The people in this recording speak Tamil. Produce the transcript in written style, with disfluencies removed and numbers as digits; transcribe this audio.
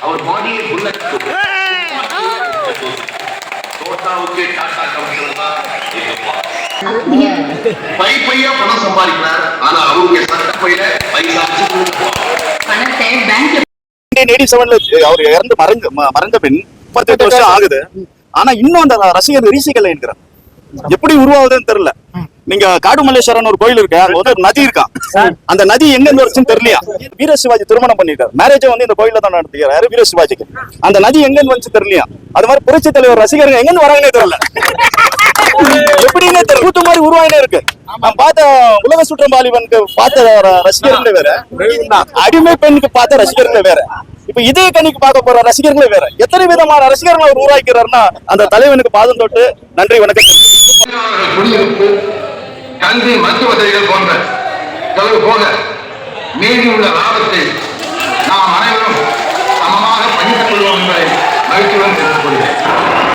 அவர் பாடியை புல்லட் தோட்டாவுக்கு டாடா கம்பெனி தான் பையா பணம் சம்பாதிக்கிறார். ஆனா அவருடைய சட்ட பையில பைசா பணத்தை பேங்க்ல 1987 அவர் இறந்து மறைந்த பின் 38 வருஷம் ஆகுது. ஆனா இன்னும் அந்த ரசிகர் ரீசிக்கல இருக்கிறார். எப்படி உருவாகுதுன்னு தெரியல. நீங்க காடுமல்லேஸ்வரன் ஒரு கோயில் இருக்கு, அங்க வந்து ஒரு நதி இருக்கான். அந்த நதி எங்க இருந்து வருச்சுன்னு தெரியலையா. வீர சிவாஜி திருமணம் பண்ணிட்டார், மேரேஜ் வந்து இந்த கோயில தான் நடத்திக்கிறாரு வீர சிவாஜிக்கு. அந்த நதி எங்க இருந்து வந்துச்சு தெரியலையா. அது மாதிரி புரட்சி தலைவர் ரசிகர்கள் எங்க இருந்து வராங்கன்னே தெரியல. எப்படின்னே தெரியல, கூத்து மாதிரி உருவாயினே இருக்கு. நான் பார்த்த உலக சுற்றம்பாலிவனுக்கு பார்த்த ரசிகர்களே வேற, அடிமை பெண்ணுக்கு பார்த்த ரசிகர்களே வேற, இப்ப இதே கணிக்கு பார்க்க போற ரசிகர்களே வேற. எத்தனை விதமான ரசிகர்கள் அவர் உருவாக்கிறாருன்னா அந்த தலைவனுக்கு பாதம் தொட்டு நன்றி வணக்கம். குடியிருப்பு, கல்வி, மருத்துவ வசதிகள் போன்ற செலவு போக மீதி உள்ள லாபத்தை நாம் அனைவரும் சமமாக பகிர்ந்து கொள்வோம் என்பதை மகிழ்ச்சியுடன்